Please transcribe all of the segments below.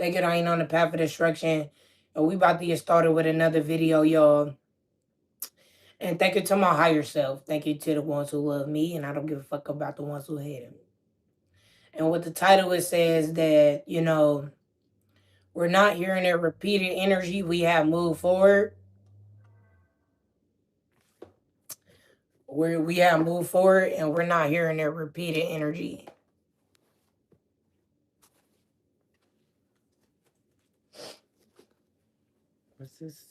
Think it ain't on the path of destruction. And we about to get started with another video, y'all. And thank you to my higher self. Thank you to the ones who love me, and I don't give a fuck about the ones who hate him. And with the title, it says that, we're not hearing that repeated energy. We have moved forward. We have moved forward, and we're not hearing that repeated energy. What's this?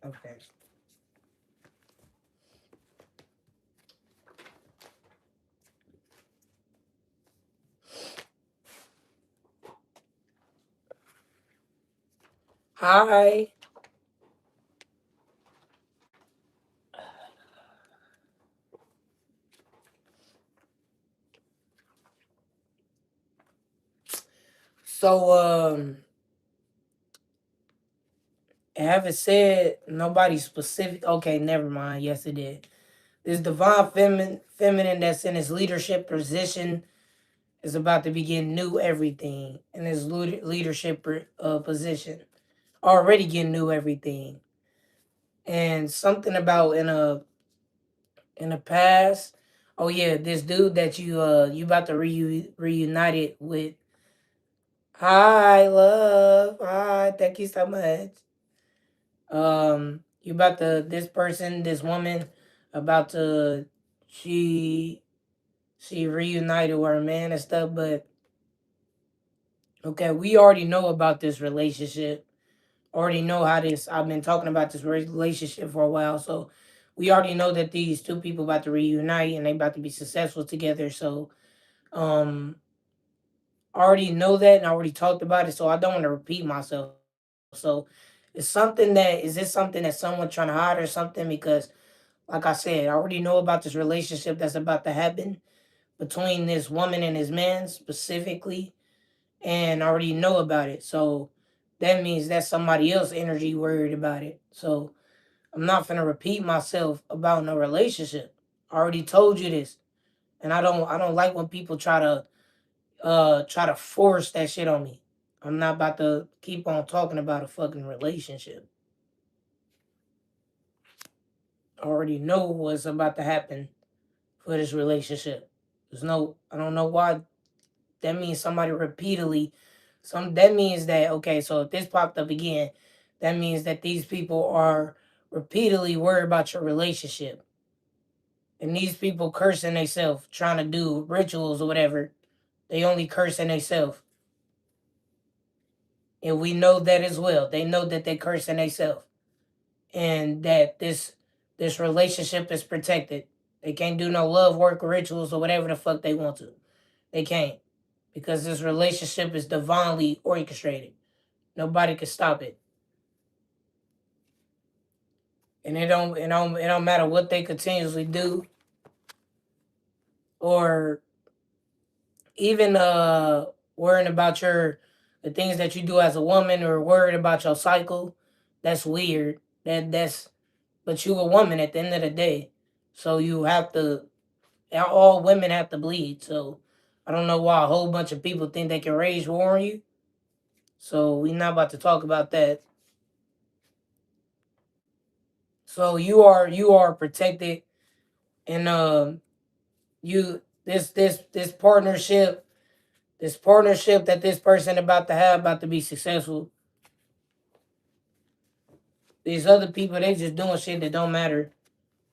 Okay. Hi. So, I haven't said nobody specific. Okay, never mind. Yes, it did. This divine feminine that's in his leadership position is about to begin new everything in his leadership position. Already getting new everything. And something about in the past. Oh yeah, this dude that you about to reunite it with. Hi, love. Hi, thank you so much. You about to this person, this woman, about to she reunited with her man and stuff, but okay, we already know about this relationship. Already know how this. I've been talking about this relationship for a while, so we already know that these two people about to reunite and they about to be successful together. So, I already know that and I already talked about it, so I don't want to repeat myself. So, is this something that someone trying to hide or something? Because, like I said, I already know about this relationship that's about to happen between this woman and this man specifically, and I already know about it. So that means that somebody else energy worried about it. So I'm not gonna repeat myself about no relationship. I already told you this. And I don't like when people try to force that shit on me. I'm not about to keep on talking about a fucking relationship. I already know what's about to happen for this relationship. I don't know why that means somebody repeatedly that means that okay, so if this popped up again, that means that these people are repeatedly worried about your relationship. And these people cursing themselves, trying to do rituals or whatever, they only cursing themselves. And we know that as well. They know that they cursing themselves. And that this relationship is protected. They can't do no love work or rituals or whatever the fuck they want to. They can't. Because this relationship is divinely orchestrated. Nobody can stop it. And it don't matter what they continuously do or even worrying about the things that you do as a woman or worried about your cycle. That's weird. That's but you a woman at the end of the day. So you have to all women have to bleed. So I don't know why a whole bunch of people think they can rage war on you. So we're not about to talk about that. So you are protected, and you this partnership that this person about to have about to be successful. These other people they just doing shit that don't matter.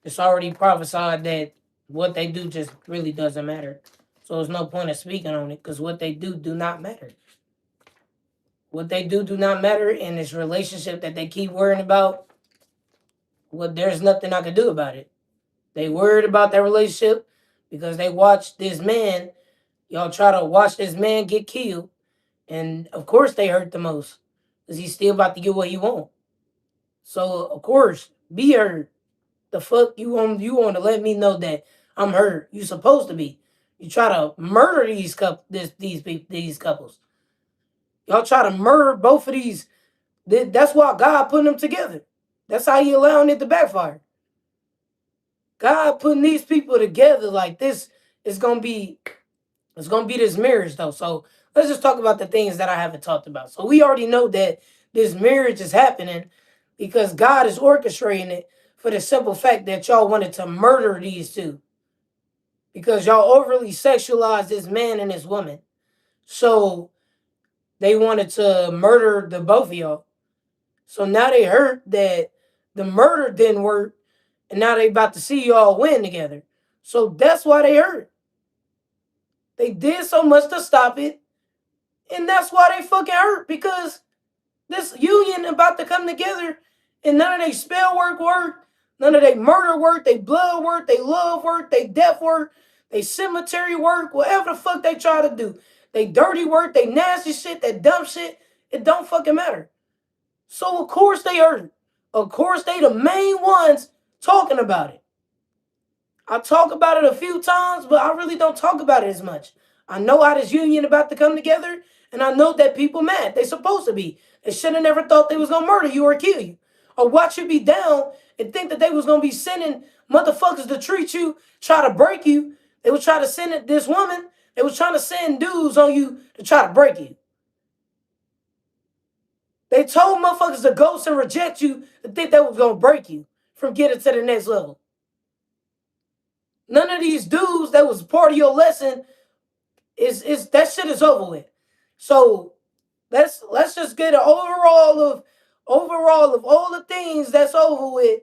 It's already prophesied that what they do just really doesn't matter. So there's no point of speaking on it because what they do not matter. What they do not matter in this relationship that they keep worrying about. Well, there's nothing I can do about it. They worried about their relationship because they watched this man. Y'all try to watch this man get killed, and of course they hurt the most because he's still about to get what he want. So of course, be hurt. The fuck you want to let me know that I'm hurt? You supposed to be. You try to murder these couples. Y'all try to murder both of these. That's why God put them together. That's how He allowing it to backfire. God putting these people together like this is gonna be It's gonna be this marriage though. So let's just talk about the things that I haven't talked about. So we already know that this marriage is happening because God is orchestrating it for the simple fact that y'all wanted to murder these two because y'all overly sexualized this man and this woman. So they wanted to murder the both of y'all. So now they hurt that the murder didn't work, and now they about to see y'all win together. So that's why they hurt. They did so much to stop it, and that's why they fucking hurt because this union about to come together, and none of they spell work, none of they murder work, they blood work, they love work, they death work, they cemetery work, whatever the fuck they try to do. They dirty work, they nasty shit, that dumb shit, it don't fucking matter. So of course they hurt. Of course they the main ones talking about it. I talk about it a few times, but I really don't talk about it as much. I know how this union about to come together, and I know that people mad. They supposed to be. They should have never thought they was gonna murder you or kill you, or watch you be down and think that they was gonna be sending motherfuckers to treat you, try to break you. They was trying to send this woman. They was trying to send dudes on you to try to break you. They told motherfuckers to ghost and reject you to think that was gonna break you from getting to the next level. None of these dudes that was part of your lesson is that shit is over with. So let's just get an overall of all the things that's over with,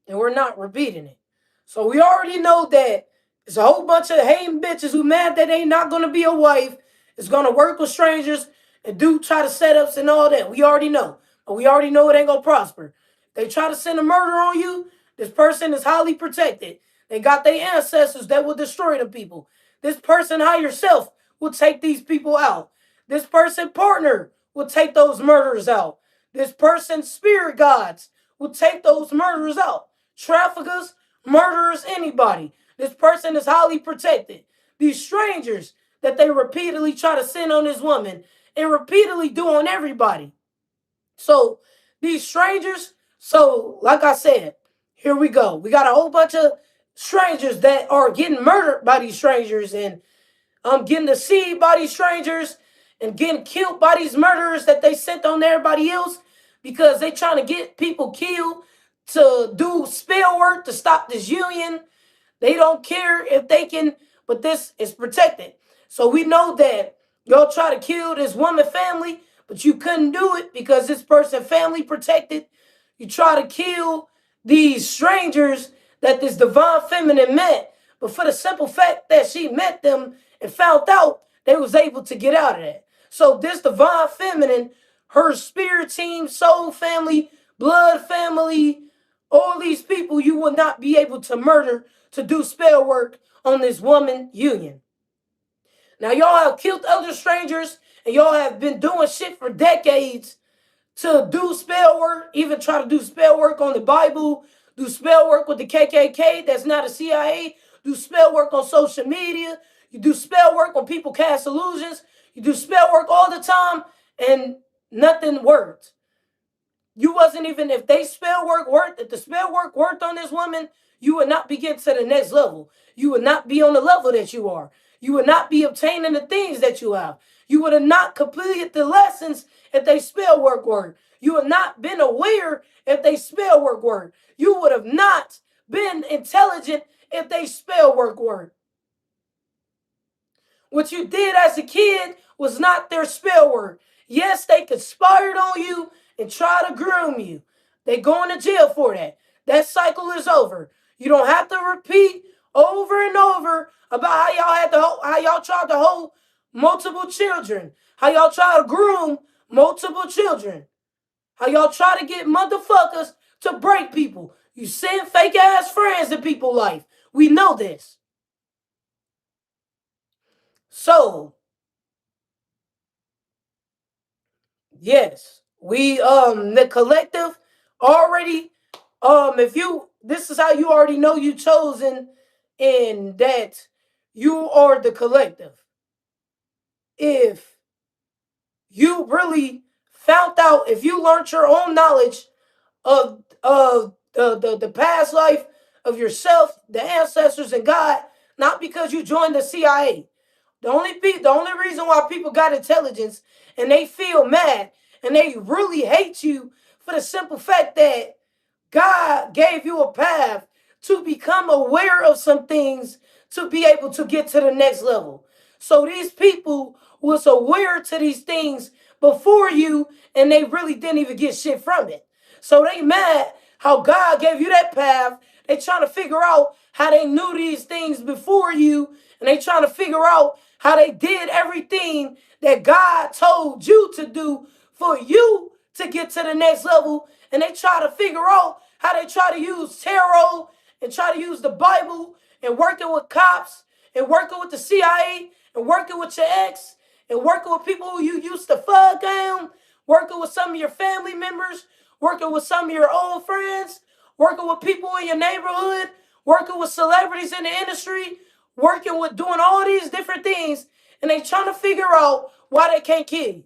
and we're not repeating it. So we already know that there's a whole bunch of hating bitches who mad that they not gonna be a wife, is gonna work with strangers and do try to setups and all that. We already know. But we already know it ain't gonna prosper. They try to send a murder on you, this person is highly protected. They got their ancestors that will destroy the people. This person higher self will take these people out. This person partner will take those murderers out. This person's spirit gods will take those murderers out. Traffickers, murderers, anybody. This person is highly protected. These strangers that they repeatedly try to send on this woman and repeatedly do on everybody. So these strangers, so like I said, here we go. We got a whole bunch of strangers that are getting murdered by these strangers and getting deceived by these strangers and getting killed by these murderers that they sent on everybody else because they trying to get people killed to do spell work to stop this union. They don't care if they can, but this is protected. So we know that y'all try to kill this woman family, but you couldn't do it because this person family protected. You try to kill these strangers that this divine feminine met, but for the simple fact that she met them and found out, they was able to get out of that. So this divine feminine, her spirit team, soul family, blood family, all these people you will not be able to murder to do spell work on this woman union. Now y'all have killed other strangers and y'all have been doing shit for decades to do spell work, even try to do spell work on the Bible, do spell work with the KKK that's not a CIA, do spell work on social media, you do spell work when people cast illusions, you do spell work all the time and nothing worked. You wasn't even, if they spell work worked, if the spell work worked on this woman, you would not be getting to the next level. You would not be on the level that you are. You would not be obtaining the things that you have. You would have not completed the lessons if they spell work worked. You would not been aware if they spell work worked. You would have not been intelligent if they spell work worked. What you did as a kid was not their spell work. Yes, they conspired on you and try to groom you. They going to jail for that. That cycle is over. You don't have to repeat over and over about how y'all tried to hold multiple children, how y'all try to groom multiple children, how y'all try to get motherfuckers to break people. You send fake ass friends in people's life. We know this. So yes, we the collective already if you, this is how you already know you chosen in that you are the collective. If you really found out, if you learned your own knowledge of the past life of yourself, the ancestors and God, not because you joined the CIA The only reason why people got intelligence and they feel mad and they really hate you for the simple fact that God gave you a path to become aware of some things to be able to get to the next level. So these people was aware to these things before you and they really didn't even get shit from it. So they mad how God gave you that path. They trying to figure out how they knew these things before you and they trying to figure out how they did everything that God told you to do for you to get to the next level. And they try to figure out how they try to use tarot and try to use the Bible and working with cops and working with the CIA and working with your ex and working with people who you used to fuck down, working with some of your family members, working with some of your old friends, working with people in your neighborhood, working with celebrities in the industry, working with doing all these different things, and they trying to figure out why they can't kill you.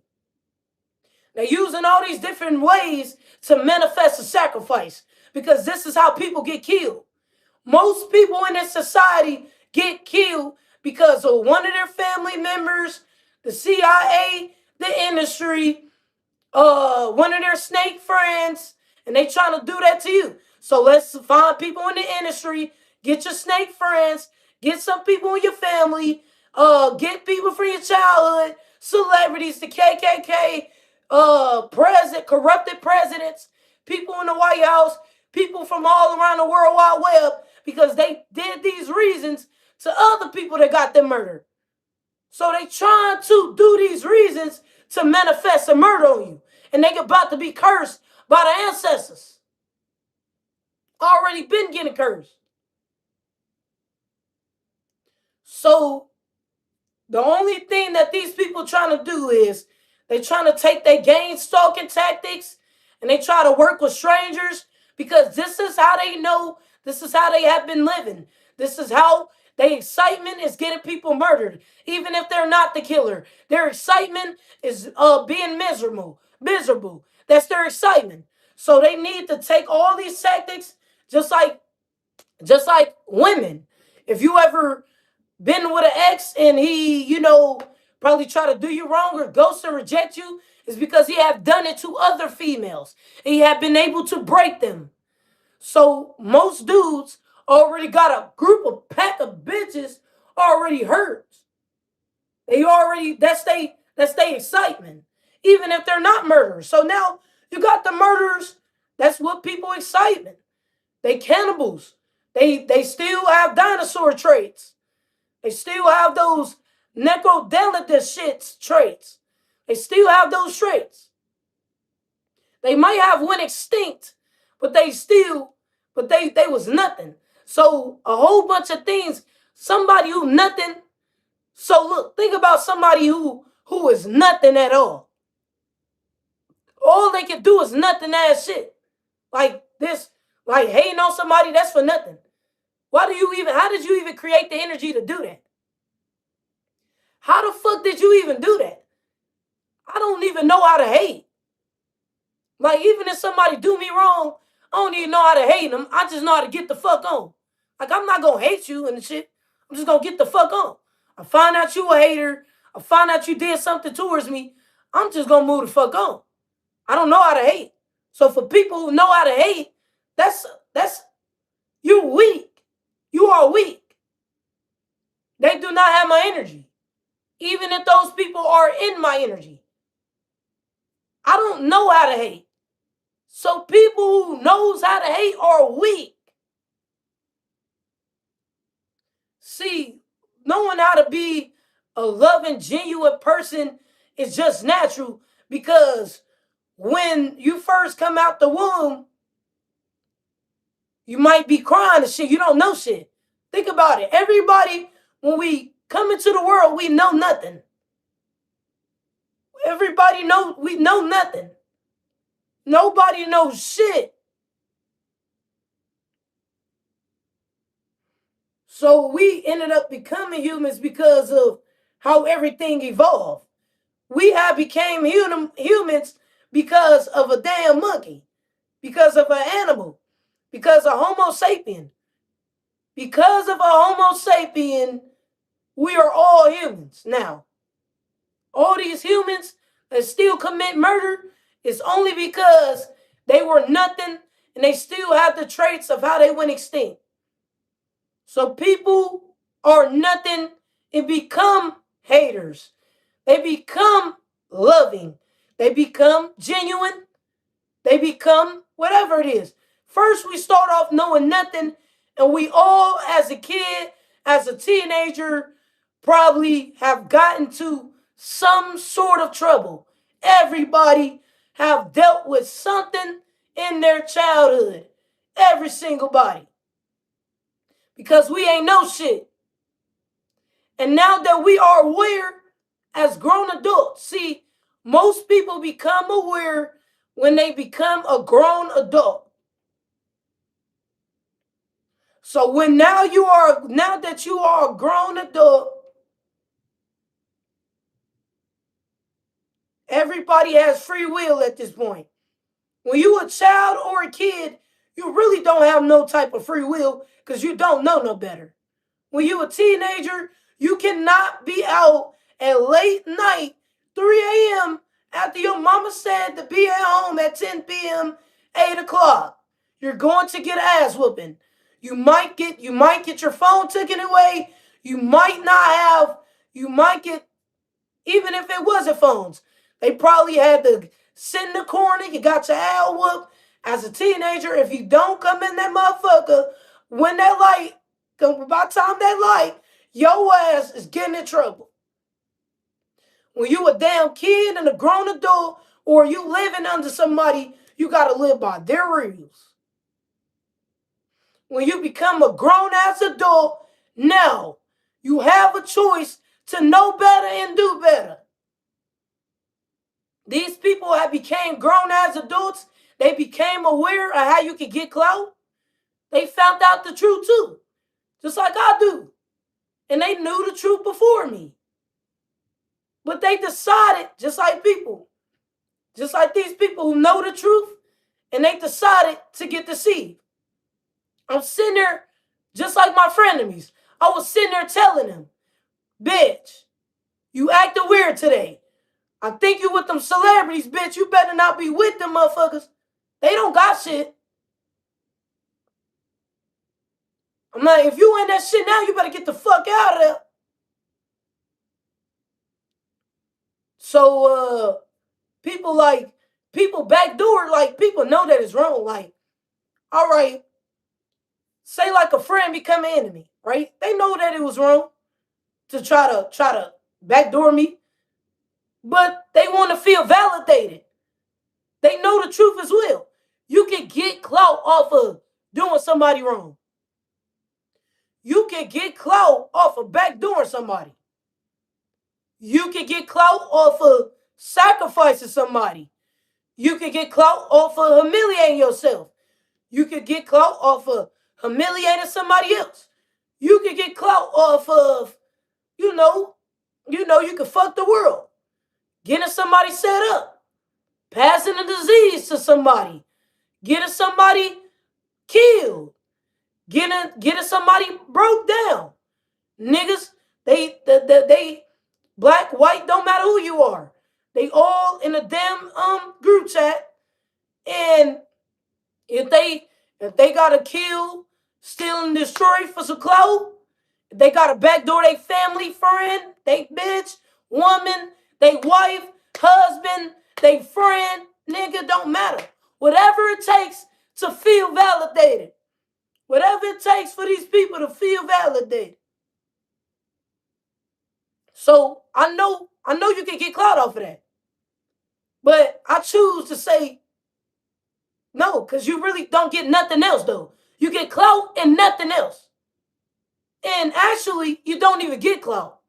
They're using all these different ways to manifest a sacrifice because this is how people get killed. Most people in this society get killed because of one of their family members, the CIA, the industry, one of their snake friends, and they trying to do that to you. So let's find people in the industry, get your snake friends, get some people in your family, get people from your childhood, celebrities, the KKK, corrupted presidents, people in the White House, people from all around the World Wide Web, because they did these reasons to other people that got them murdered. So they trying to do these reasons to manifest a murder on you. And they about to be cursed by the ancestors. Already been getting cursed. So the only thing that these people trying to do is they trying to take their game stalking tactics and they try to work with strangers because this is how they know, this is how they have been living. This is how their excitement is getting people murdered, even if they're not the killer. Their excitement is being miserable. That's their excitement. So they need to take all these tactics, just like women. If you ever been with an ex and he, probably try to do you wrong or ghost and reject you, is because he have done it to other females. He have been able to break them. So most dudes already got a pack of bitches already hurt. That's they excitement, even if they're not murderers. So now you got the murderers. That's what people excitement. They cannibals. They still have dinosaur traits. They still have those necrodelic traits. They still have those traits. They might have went extinct, but they was nothing. So a whole bunch of things, somebody who nothing. So look, think about somebody who is nothing at all. All they can do is nothing ass shit. Like this, like hating on somebody, that's for nothing. How did you even create the energy to do that? How the fuck did you even do that? I don't even know how to hate. Like, even if somebody do me wrong, I don't even know how to hate them. I just know how to get the fuck on. Like, I'm not gonna hate you and shit. I'm just gonna get the fuck on. I find out you a hater. I find out you did something towards me. I'm just gonna move the fuck on. I don't know how to hate. So for people who know how to hate, that's you weak. You are weak. They do not have my energy. Even if those people are in my energy. I don't know how to hate. So people who knows how to hate are weak. See, knowing how to be a loving, genuine person is just natural because when you first come out the womb, you might be crying and shit. You don't know shit. Think about it. Everybody, when we come into the world, we know nothing. Everybody knows we know nothing. Nobody knows shit. So we ended up becoming humans because of how everything evolved. We have became humans because of a damn monkey, because of an animal, because of Homo sapien. Because of a Homo sapien, we are all humans now. All these humans that still commit murder is only because they were nothing and they still have the traits of how they went extinct. So people are nothing and become haters. They become loving. They become genuine. They become whatever it is. First, we start off knowing nothing, and we all, as a kid, as a teenager, probably have gotten to some sort of trouble. Everybody have dealt with something in their childhood. Every single body. Because we ain't know shit. And now that we are aware as grown adults, see, most people become aware when they become a grown adult. So now that you are a grown adult, everybody has free will at this point. When you a child or a kid, you really don't have no type of free will because you don't know no better. When you a teenager, you cannot be out at late night, 3 a.m. after your mama said to be at home at 10 p.m., 8 o'clock. You're going to get ass whooping. You might get your phone taken away. You might get, even if it wasn't phones, they probably had to sit in the corner. You got your ass whooped. As a teenager, if you don't come in that motherfucker, when that light, by the time that light, your ass is getting in trouble. When you a damn kid and a grown adult, or you living under somebody, you gotta live by their rules. When you become a grown-ass adult, now you have a choice to know better and do better. These people have became grown-ass adults. They became aware of how you can get clout. They found out the truth too, just like I do. And they knew the truth before me. But they decided, just like these people who know the truth, and they decided to get deceived. I'm sitting there, just like my frenemies. I was sitting there telling them, bitch, you acting weird today. I think you with them celebrities, bitch. You better not be with them motherfuckers. They don't got shit. I'm like, if you in that shit now, you better get the fuck out of there. So, people backdoor, like, people know that it's wrong. Like, all right, say like a friend become an enemy, right? They know that it was wrong to try to backdoor me, but they want to feel validated. They know the truth as well. You can get clout off of doing somebody wrong. You can get clout off of backdooring somebody. You can get clout off of sacrificing somebody. You can get clout off of humiliating yourself. You can get clout off of humiliating somebody else. You can get clout off of, you can fuck the world. Getting somebody set up. Passing a disease to somebody. Getting somebody killed. Getting somebody broke down. Niggas, they black, white, don't matter who you are. They all in a damn group chat. And if they gotta kill, steal, and destroy for some clout, if they gotta backdoor their family, friend, they bitch, woman, they wife, husband, they friend, nigga, don't matter. Whatever it takes to feel validated. Whatever it takes for these people to feel validated. So I know you can get clout off of that. But I choose to say no, because you really don't get nothing else though. You get clout and nothing else. And actually, you don't even get clout.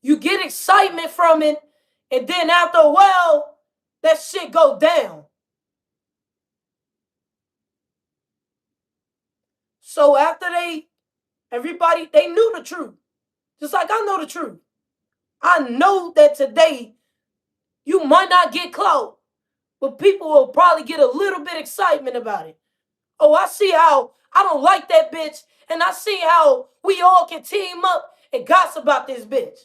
You get excitement from it, and then after a while, that shit go down. So after everybody knew the truth. Just like I know the truth. I know that today, you might not get clout, but people will probably get a little bit excitement about it. Oh, I see how I don't like that bitch, And I see how we all can team up and gossip about this bitch.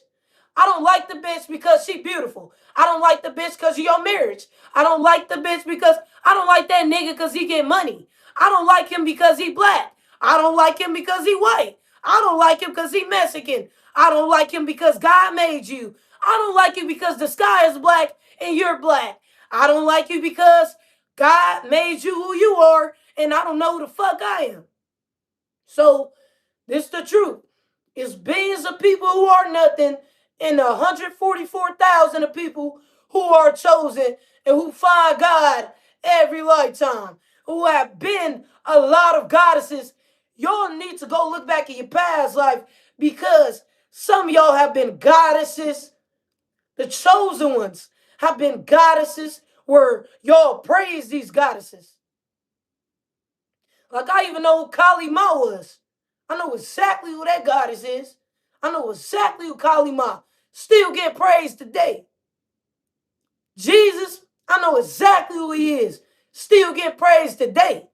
I don't like the bitch because she beautiful. I don't like the bitch because of your marriage. I don't like the bitch because I don't like that nigga because he get money. I don't like him because he black. I don't like him because he white. I don't like him because he Mexican. I don't like him because God made you. I don't like you because the sky is black and you're black. I don't like you because God made you who you are and I don't know who the fuck I am. So, this is the truth. It's billions of people who are nothing and 144,000 of people who are chosen and who find God every lifetime, who have been a lot of goddesses. Y'all need to go look back at your past life because some of y'all have been goddesses. The chosen ones have been goddesses where y'all praise these goddesses. Like, I even know who Kali Ma was. I know exactly who that goddess is. I know exactly who Kali Ma. Still get praised today. Jesus, I know exactly who he is. Still get praised today.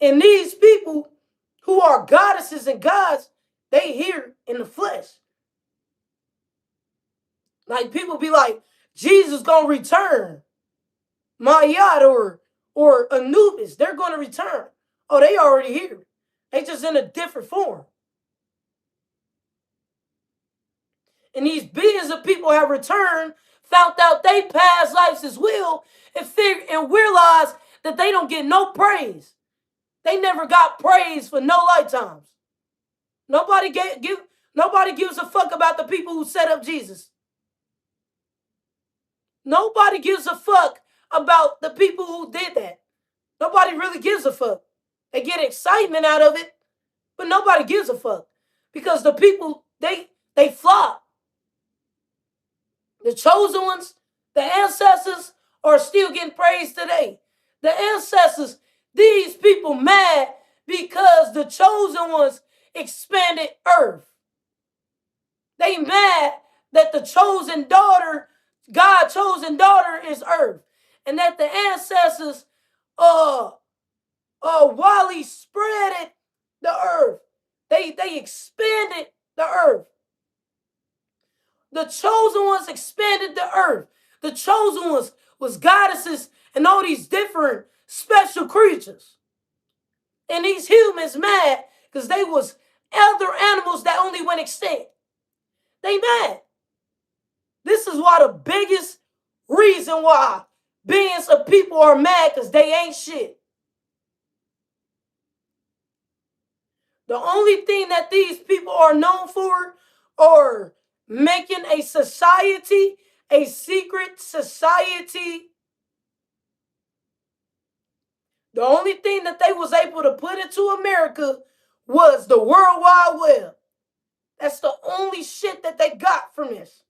And these people who are goddesses and gods, they here in the flesh. Like, people be like, Jesus gonna return. Mayat or Anubis, they're gonna return. Oh, they already here. They just in a different form. And these billions of people have returned, found out they past lives as well, and realized that they don't get no praise. They never got praise for no lifetimes. Nobody gives a fuck about the people who set up Jesus. Nobody gives a fuck about the people who did that. Nobody really gives a fuck. They get excitement out of it, but nobody gives a fuck because the people they flop. The chosen ones, the ancestors are still getting praised today. The ancestors, these people mad because the chosen ones expanded earth. They mad that the chosen daughter, God's chosen daughter is earth. And that the ancestors Wally spreaded the earth. They expanded the earth. The chosen ones expanded the earth. The chosen ones was goddesses and all these different special creatures. And these humans mad because they was other animals that only went extinct. They mad. This is why the biggest reason why billions of people are mad because they ain't shit. The only thing that these people are known for are making a society, a secret society. The only thing that they was able to put into America was the World Wide Web. That's the only shit that they got from this.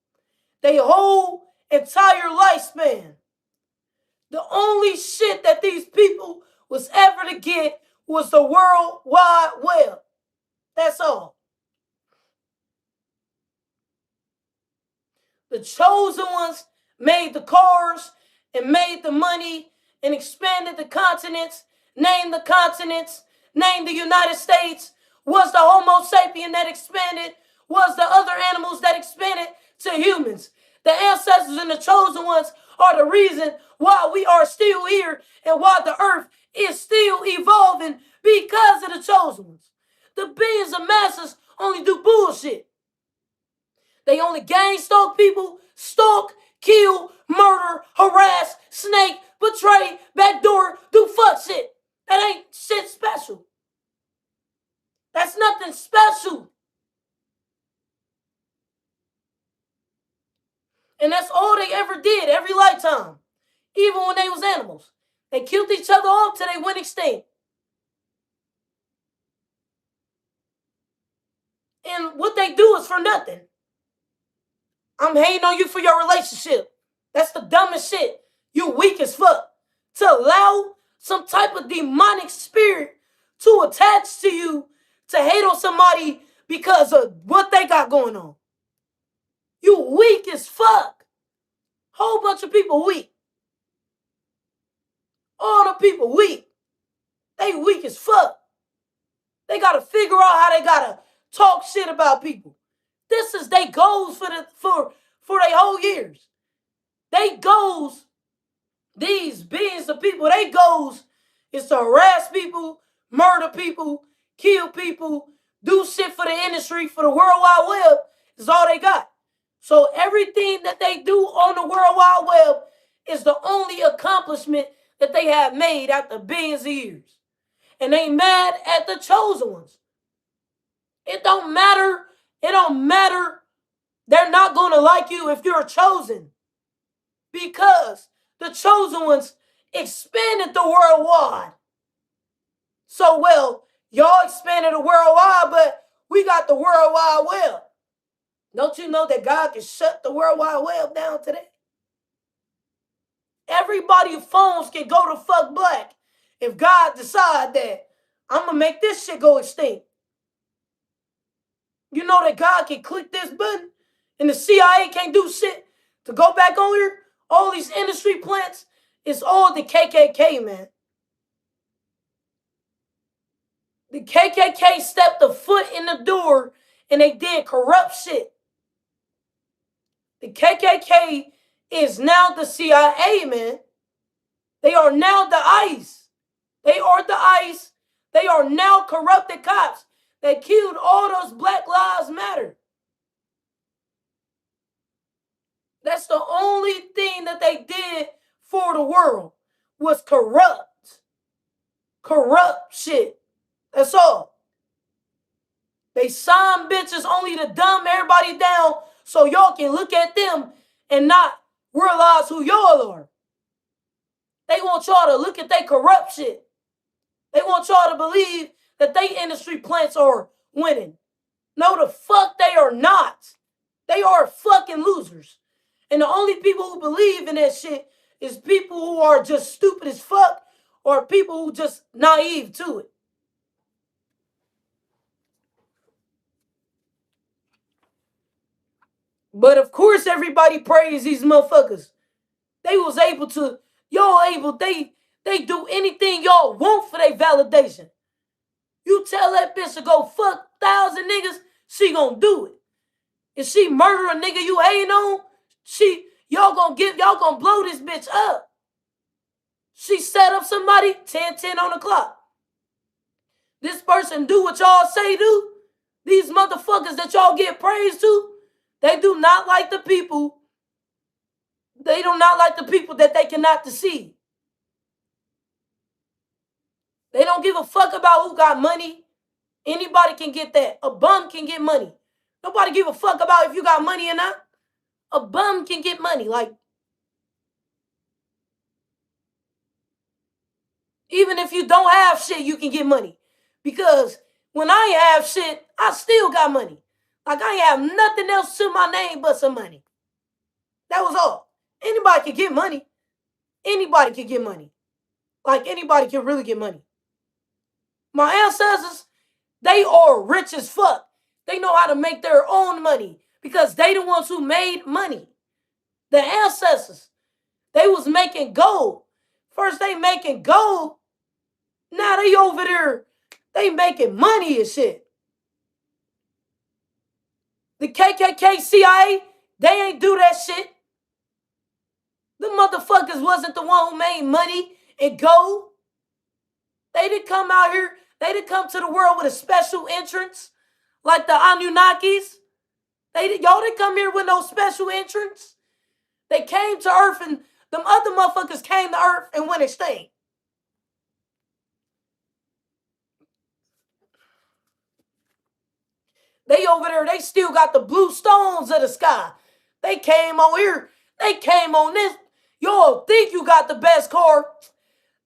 Their whole entire lifespan. The only shit that these people was ever to get was the World Wide Web. That's all. The chosen ones made the cars and made the money and expanded the continents, named the continents, named the United States, was the Homo sapien that expanded, was the other animals that expanded to humans. The ancestors and the chosen ones are the reason why we are still here and why the earth is still evolving because of the chosen ones. The billions of masses only do bullshit. They only gang stalk people, stalk, kill, murder, harass, snake, betray, backdoor, do fuck shit. That ain't shit special. That's nothing special. And that's all they ever did every lifetime. Even when they was animals. They killed each other off till they went extinct. And what they do is for nothing. I'm hating on you for your relationship. That's the dumbest shit. You weak as fuck. To allow some type of demonic spirit to attach to you to hate on somebody because of what they got going on. You weak as fuck. Whole bunch of people weak. All the people weak. They weak as fuck. They got to figure out how they got to talk shit about people. This is their goals for their whole years. They goals, these billions of people, they goals is to harass people, murder people, kill people, do shit for the industry, for the World Wide Web, is all they got. So everything that they do on the World Wide Web is the only accomplishment that they have made after billions of years. And they mad at the chosen ones. It don't matter. It don't matter. They're not going to like you if you're chosen. Because the chosen ones expanded the worldwide. So, well, y'all expanded the worldwide, but we got the World Wide Web. Don't you know that God can shut the World Wide Web down today? Everybody's phones can go to fuck black if God decide that I'm going to make this shit go extinct. You know that God can click this button and the CIA can't do shit to go back on here? All these industry plants, it's all the KKK, man. The KKK stepped a foot in the door and they did corrupt shit. The KKK is now the CIA, man. They are now the ICE. They are the ICE. They are now corrupted cops that killed all those Black Lives Matter. That's the only thing that they did for the world was corrupt. Corrupt shit. That's all. They sign bitches only to dumb everybody down so y'all can look at them and not realize who y'all are. They want y'all to look at their corrupt shit. They want y'all to believe that they industry plants are winning. No, the fuck they are not. They are fucking losers. And the only people who believe in that shit is people who are just stupid as fuck or people who just naive to it. But of course everybody praise these motherfuckers. They was able to, they do anything y'all want for their validation. You tell that bitch to go fuck 1,000 niggas, she gonna do it. If she murder a nigga you hating on, y'all gonna blow this bitch up. She set up somebody, 10-10 on the clock. This person do what y'all say do. These motherfuckers that y'all get praised to, they do not like the people. They do not like the people that they cannot deceive. They don't give a fuck about who got money. Anybody can get that. A bum can get money. Nobody give a fuck about if you got money or not. A bum can get money. Like, even if you don't have shit, you can get money. Because when I have shit, I still got money. Like, I have nothing else to my name but some money. That was all. Anybody can get money. Anybody can get money. Like, anybody can really get money. My ancestors, they are rich as fuck. They know how to make their own money because they the ones who made money. The ancestors, they was making gold. First they making gold. Now they over there, they making money and shit. The KKK, CIA, they ain't do that shit. The motherfuckers wasn't the one who made money and gold. They didn't come out here. They didn't come to the world with a special entrance like the Anunnakis. Y'all didn't come here with no special entrance. They came to Earth and them other motherfuckers came to Earth and went extinct. They over there, they still got the blue stones of the sky. They came on here. They came on this. Y'all think you got the best car.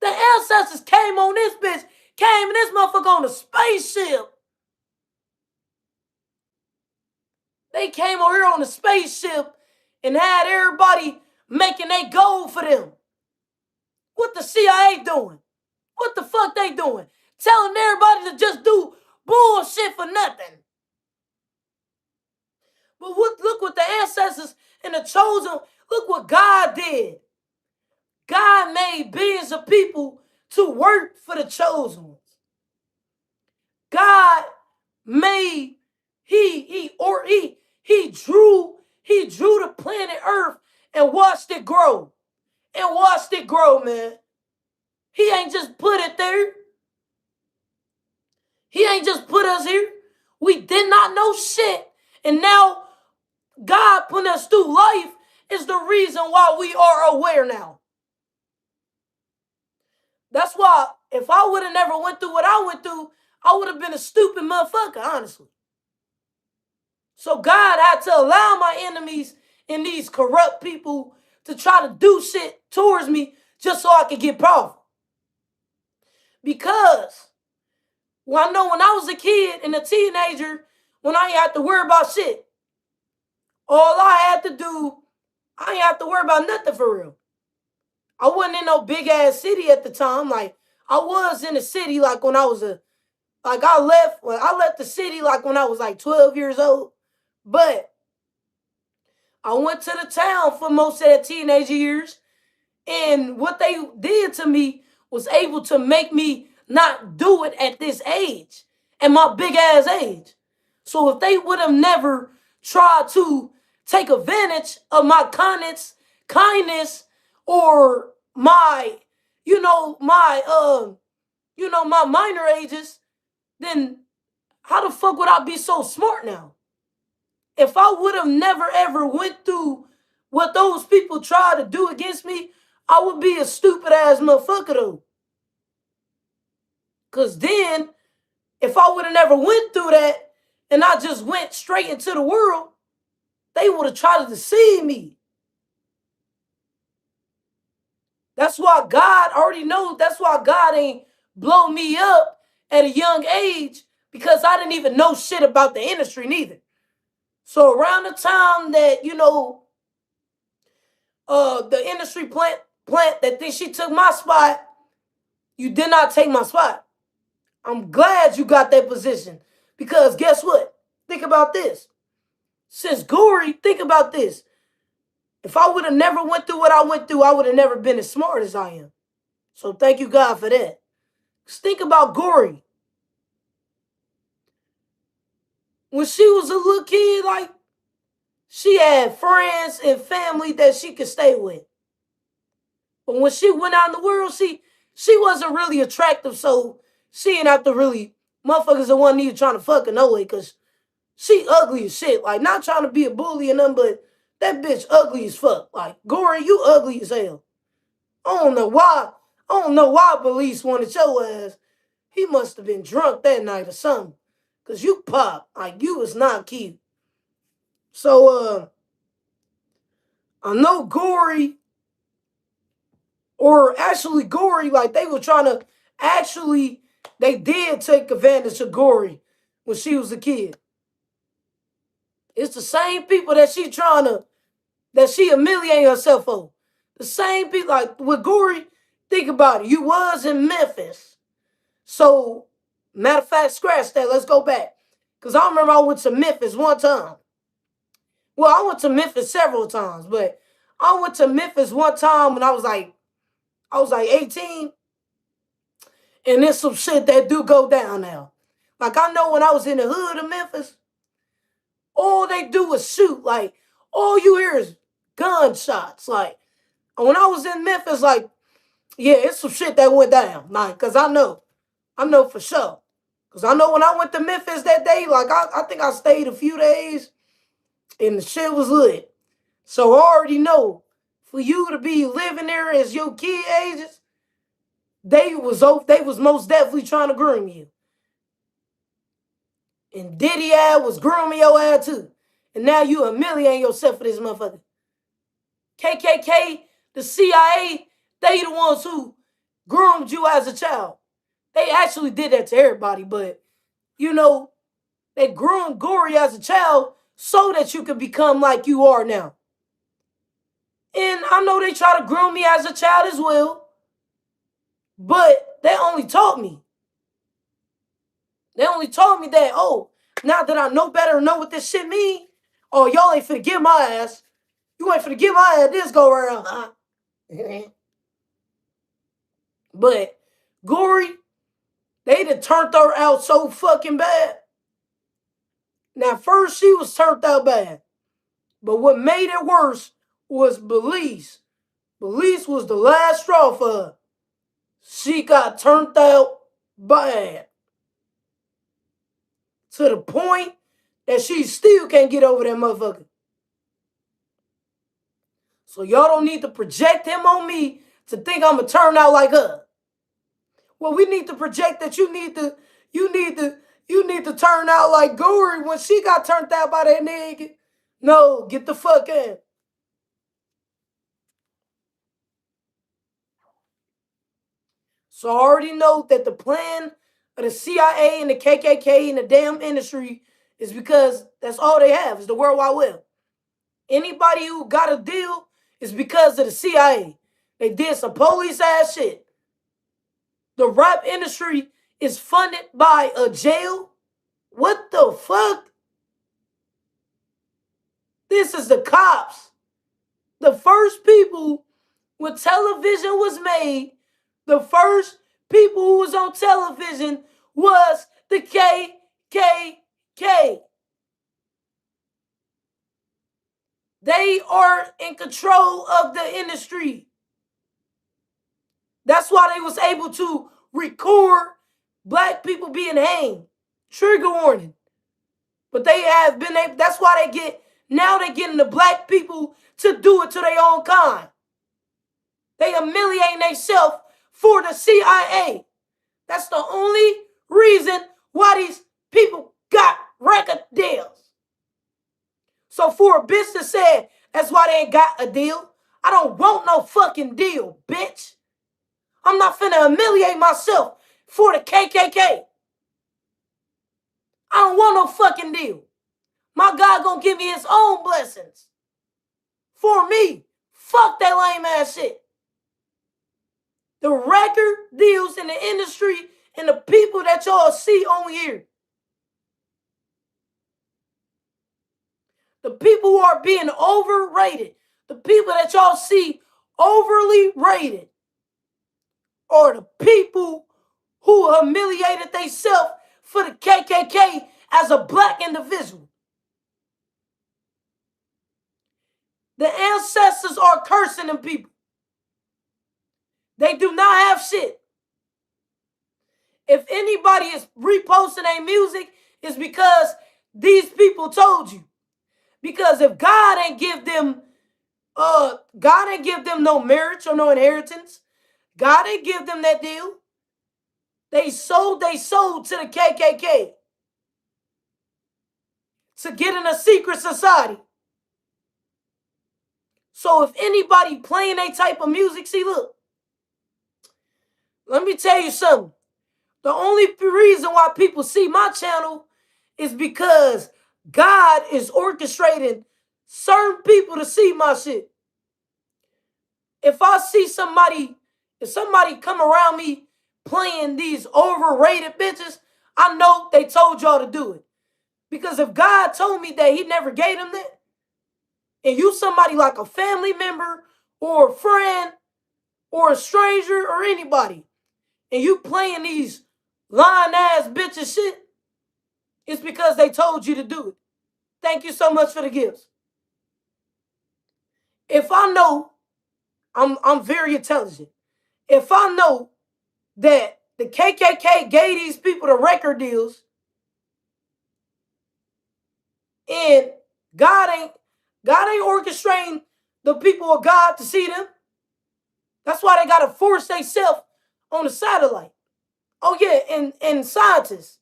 The ancestors came on this bitch. Came in this motherfucker on a spaceship. They came over here on a spaceship and had everybody making they gold for them. What the CIA doing? What the fuck they doing? Telling everybody to just do bullshit for nothing. But look what the ancestors and the chosen, look what God did. God made billions of people to work for the chosen ones. God made, he drew the planet Earth and watched it grow. And watched it grow, man. He ain't just put it there. He ain't just put us here. We did not know shit. And now God putting us through life is the reason why we are aware now. That's why if I would have never went through what I went through, I would have been a stupid motherfucker, honestly. So God had to allow my enemies and these corrupt people to try to do shit towards me just so I could get powerful. Because well, I know when I was a kid and a teenager, when I ain't have to worry about shit, all I had to do, I ain't have to worry about nothing for real. I wasn't in no big ass city at the time. Like I was in a city like when I was I left the city like when I was like 12 years old. But I went to the town for most of the teenage years. And what they did to me was able to make me not do it at this age, at my big ass age. So if they would have never tried to take advantage of my kindness, or my, my minor ages, then how the fuck would I be so smart now? If I would have never ever went through what those people tried to do against me, I would be a stupid ass motherfucker though. Cause then, if I would have never went through that and I just went straight into the world, they would have tried to deceive me. That's why God already knows. That's why God ain't blow me up at a young age, because I didn't even know shit about the industry neither. So around the time that, the industry plant that she took my spot, you did not take my spot. I'm glad you got that position. Because guess what? Think about this. Since Gory, think about this. If I would have never went through what I went through, I would have never been as smart as I am. So thank you, God, for that. Just think about Gory. When she was a little kid, like, she had friends and family that she could stay with. But when she went out in the world, she wasn't really attractive, so she ain't have to really, motherfuckers that wasn't even trying to fuck her no way, because she ugly as shit. Like, not trying to be a bully or nothing, but that bitch ugly as fuck. Like, Gory, you ugly as hell. I don't know why police wanted your ass. He must have been drunk that night or something. Because you pop. Like, you was not cute. So, I know Gory, or actually Gory, like, they were trying to, they did take advantage of Gory when she was a kid. It's the same people that she humiliating herself for. The same people, like with Gory, think about it. You was in Memphis. So, matter of fact, scratch that. Let's go back. Because I remember I went to Memphis one time. Well, I went to Memphis several times, but I went to Memphis one time when I was like 18. And there's some shit that do go down now. Like, I know when I was in the hood of Memphis, all they do is shoot. Like, all you hear is gunshots. Like, when I was in Memphis, like, yeah, it's some shit that went down. Like, because I know for sure. Because I know when I went to Memphis that day, like, I think I stayed a few days and the shit was lit. So I already know, for you to be living there as your kid ages, they was most definitely trying to groom you. And Diddy ad was grooming your ass too. And now you humiliating yourself for this motherfucker. KKK, the CIA, they the ones who groomed you as a child. They actually did that to everybody, but, they groomed Gory as a child so that you could become like you are now. And I know they try to groom me as a child as well, but they only taught me. They only taught me that, oh, now that I know better and know what this shit mean, oh, y'all ain't finna get my ass. You ain't finna get my ass this go around, huh? But Gory, They done turned her out so fucking bad. Now, first she was turned out bad. But what made it worse was Belize. Belize was the last straw for her. She got turned out bad. To the point that she still can't get over that motherfucker. So y'all don't need to project him on me to think I'm gonna turn out like her. Well, we need to project that you need to turn out like Gory when she got turned out by that nigga. No, get the fuck in. So I already know that the plan of the CIA and the KKK and the damn industry is because that's all they have is the World Wide Web. Anybody who got a deal is because of the CIA. They did some police ass shit. The rap industry is funded by a jail. What the fuck? This is the cops. The first people when television was made, the first people who was on television was the KKK. They are in control of the industry. That's why they was able to record black people being hanged. Trigger warning. But they have been able, that's why now they're getting the black people to do it to their own kind. They humiliating themselves for the CIA. That's the only reason why these people got record deals. So for a bitch to say that's why they ain't got a deal, I don't want no fucking deal, bitch. I'm not finna humiliate myself for the KKK. I don't want no fucking deal. My God gonna give me his own blessings. For me. Fuck that lame ass shit. The record deals in the industry and the people that y'all see on here. The people who are being overrated. The people that y'all see overly rated. Or the people who humiliated themselves for the KKK as a black individual. The ancestors are cursing them people. They do not have shit. If anybody is reposting their music, it's because these people told you. Because if God ain't give them no marriage or no inheritance, God ain't give them that deal. They sold to the KKK to get in a secret society. So if anybody playing that type of music, see, look, let me tell you something. The only reason why people see my channel is because God is orchestrating certain people to see my shit. If I see somebody come around me playing these overrated bitches, I know they told y'all to do it. Because if God told me that he never gave them that, and you somebody like a family member or a friend or a stranger or anybody, and you playing these lying ass bitches shit, it's because they told you to do it. Thank you so much for the gifts. If I know, I'm very intelligent. If I know that the KKK gave these people the record deals, and God ain't orchestrating the people of God to see them. That's why they gotta force themselves on the satellite. Oh yeah, and scientists.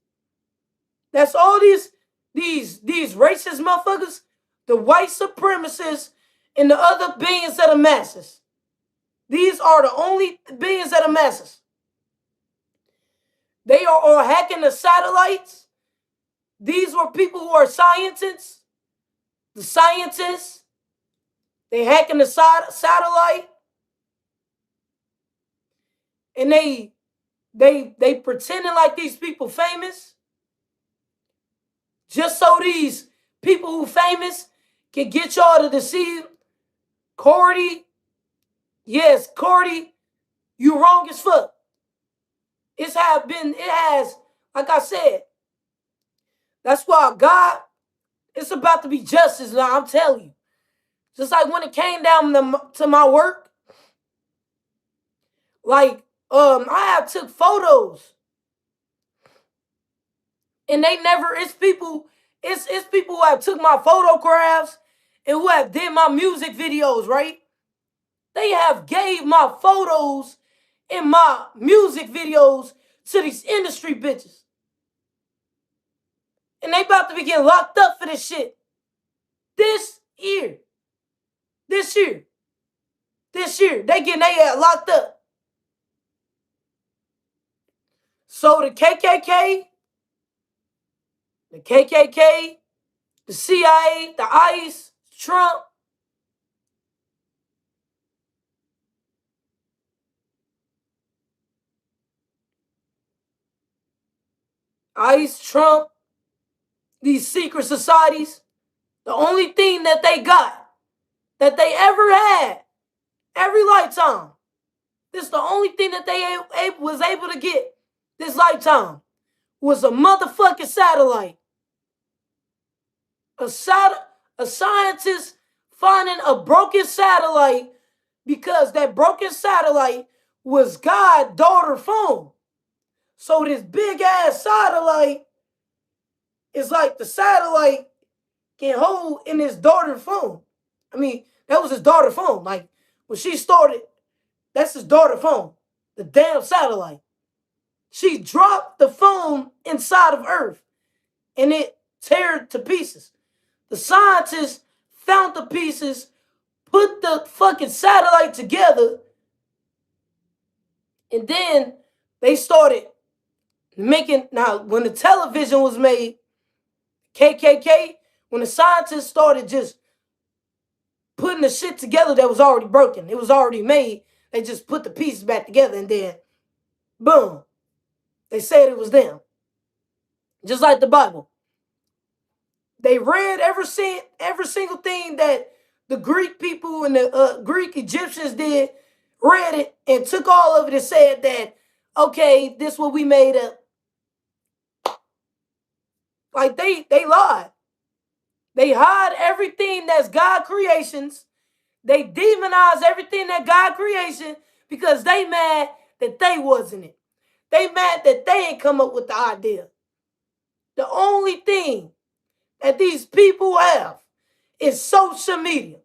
That's all these racist motherfuckers, the white supremacists, and the other billions of the masses. These are the only billions of the masses. They are all hacking the satellites. These were people who are scientists. The scientists, they hacking the satellite. And they pretending like these people famous. Just so these people who famous can get y'all to deceive. Cordy, yes, Cordy, you wrong as fuck. It has, like I said, that's why God, it's about to be justice now, I'm telling you. Just like when it came down to my work, like, I have took photos. And they never, it's people who have took my photographs and who have did my music videos, right? They have gave my photos and my music videos to these industry bitches. And they about to be getting locked up for this shit. This year. This year. They getting their ass locked up. So the KKK, the CIA, the ICE, Trump, these secret societies, the only thing that they got, that they ever had, every lifetime, this is the only thing that they was able to get this lifetime, was a motherfucking satellite. A scientist finding a broken satellite because that broken satellite was God's daughter phone. So this big ass satellite is like the satellite can hold in his daughter phone. I mean, that was his daughter phone. Like when she started, that's his daughter phone. The damn satellite. She dropped the phone inside of Earth and it teared to pieces. The scientists found the pieces, put the fucking satellite together, and then they started making, now when the television was made, KKK, when the scientists started just putting the shit together that was already broken, it was already made, they just put the pieces back together and then, boom, they said it was them. Just like the Bible. They read every single thing that the Greek people and the Greek Egyptians did, read it and took all of it and said that, okay, this is what we made up. Like they lied. They hide everything that's God creations. They demonize everything that God creation because they mad that they wasn't it. They mad that they ain't come up with the idea. The only thing that these people have is social media.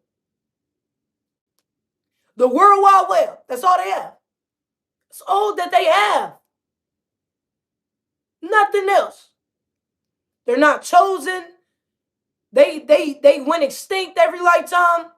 The World Wide Web. That's all they have. It's all that they have. Nothing else. They're not chosen. They went extinct every lifetime.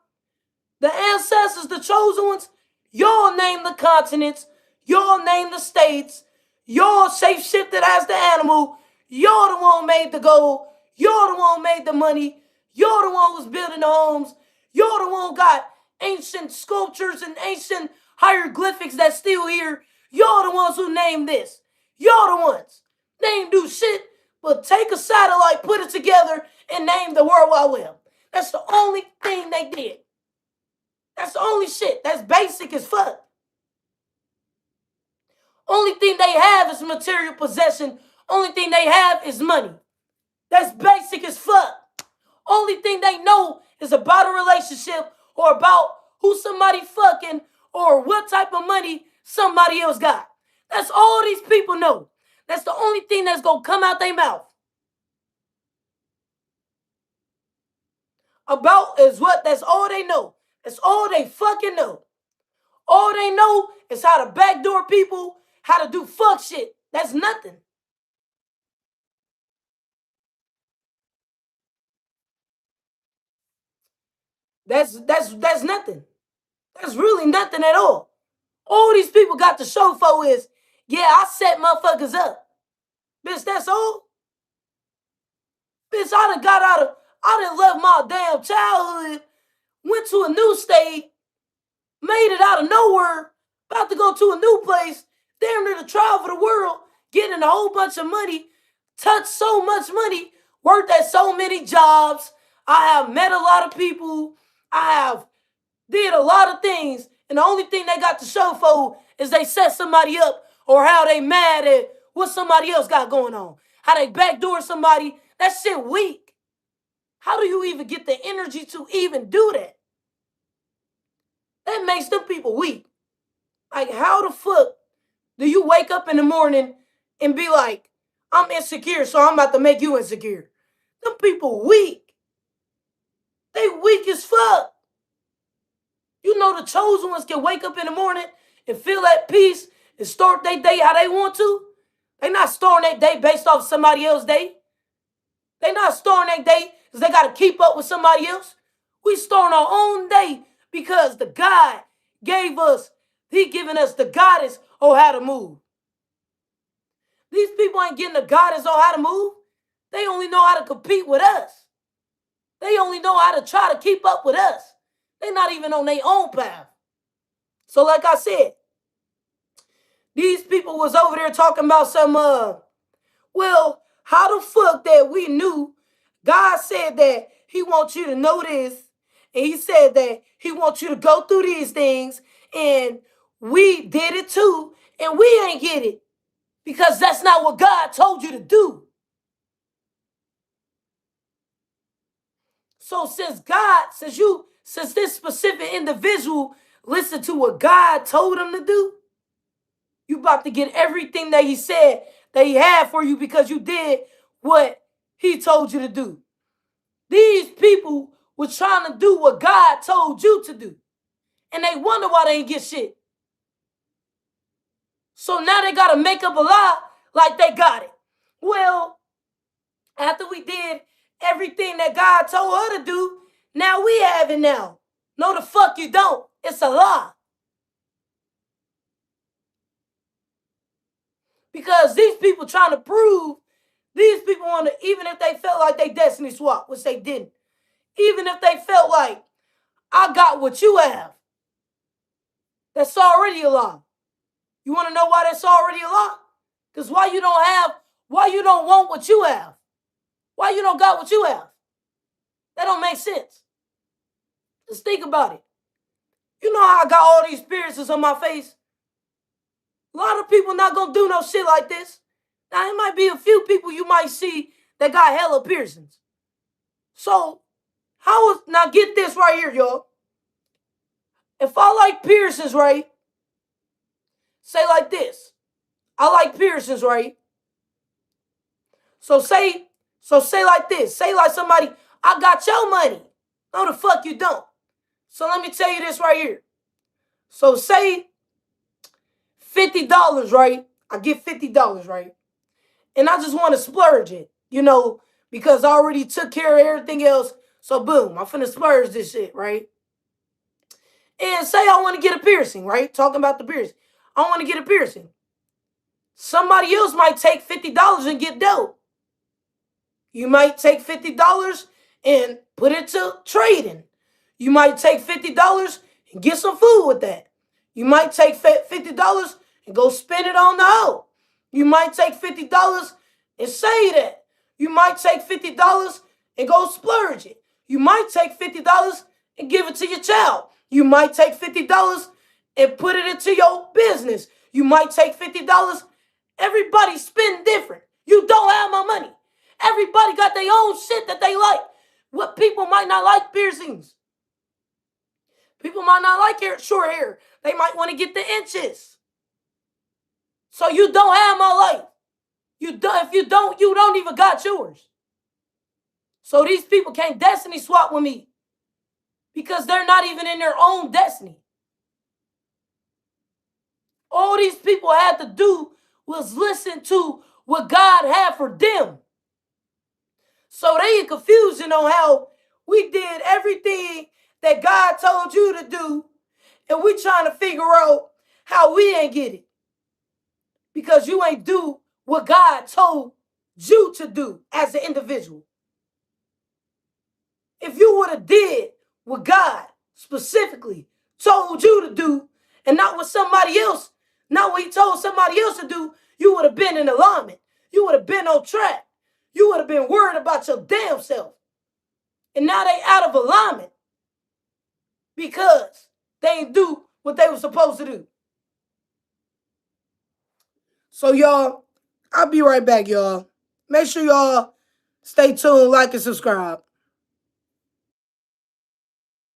The ancestors, the chosen ones, y'all name the continents, y'all name the states, y'all shape-shifted as the animal, y'all the one who made the gold, y'all the one who made the money, y'all the one who was building the homes, y'all the one who got ancient sculptures and ancient hieroglyphics that's still here, y'all the ones who named this, y'all the ones. They ain't do shit but take a satellite, put it together, and name the World Wide Web. That's the only thing they did. That's the only shit. That's basic as fuck. Only thing they have is material possession. Only thing they have is money. That's basic as fuck. Only thing they know is about a relationship or about who somebody fucking or what type of money somebody else got. That's all these people know. That's the only thing that's going to come out their mouth. About is what, that's all they know. That's all they fucking know. All they know is how to backdoor people, how to do fuck shit. That's nothing. That's nothing. That's really nothing at all. All these people got to show for is, yeah, I set motherfuckers up. Bitch, that's all. Bitch, I done left my damn childhood, went to a new state, made it out of nowhere, about to go to a new place, damn near to travel the world, getting a whole bunch of money, touched so much money, worked at so many jobs. I have met a lot of people. I have did a lot of things. And the only thing they got to show for is they set somebody up or how they mad at what somebody else got going on, how they backdoor somebody. That shit weak. How do you even get the energy to even do that? That makes them people weak. Like, how the fuck do you wake up in the morning and be like, I'm insecure, so I'm about to make you insecure? Them people weak. They weak as fuck. You know the chosen ones can wake up in the morning and feel at peace and start their day how they want to. They not starting their day based off somebody else's day. They not starting their day because they got to keep up with somebody else. We starting our own day because the God gave us, he giving us the guidance on how to move. These people ain't getting the guidance on how to move. They only know how to compete with us. They only know how to try to keep up with us. They're not even on their own path. So like I said, these people was over there talking about some, well, how the fuck that we knew God said that he wants you to know this, and he said that he wants you to go through these things, and we did it too, and we ain't get it because that's not what God told you to do. So since this specific individual listened to what God told him to do, you about to get everything that he said that he had for you because you did what he told you to do. These people were trying to do what God told you to do. And they wonder why they ain't get shit. So now they got to make up a lie like they got it. Well, after we did everything that God told her to do, now we have it now. No, the fuck you don't. It's a lie. Because these people trying to prove, these people want to, even if they felt like they destiny swap, which they didn't, even if they felt like, I got what you have, that's already a lie. You want to know why that's already a lie? Because why you don't want what you have? Why you don't got what you have? That don't make sense. Just think about it. You know how I got all these piercings on my face? A lot of people not going to do no shit like this. Now, it might be a few people you might see that got hella piercings. So, now get this right here, y'all. If I like piercings, right? Say like this. I like piercings, right? So say like this. Say like somebody, I got your money. No, the fuck you don't. So let me tell you this right here. So say $50, right? I get $50, right? And I just want to splurge it, because I already took care of everything else. So boom, I'm finna splurge this shit, right? And say I want to get a piercing, right? Talking about the piercing. I want to get a piercing. Somebody else might take $50 and get dope. You might take $50 and put it to trading. You might take $50 and get some food with that. You might take $50 and go spend it on the hoe. You might take $50 and say that. You might take $50 and go splurge it. You might take $50 and give it to your child. You might take $50 and put it into your business. You might take $50. Everybody spend different. You don't have my money. Everybody got their own shit that they like. What people might not like piercings. People might not like short hair. They might want to get the inches. So you don't have my life. If you don't even got yours. So these people can't destiny swap with me because they're not even in their own destiny. All these people had to do was listen to what God had for them. So they in confusion on how we did everything that God told you to do, and we trying to figure out how we ain't get it. Because you ain't do what God told you to do as an individual. If you would have did what God specifically told you to do, and not what somebody else, not what he told somebody else to do, you would have been in alignment. You would have been on track. You would have been worried about your damn self. And now they out of alignment because they ain't do what they were supposed to do. So, y'all, I'll be right back, y'all. Make sure y'all stay tuned, like, and subscribe.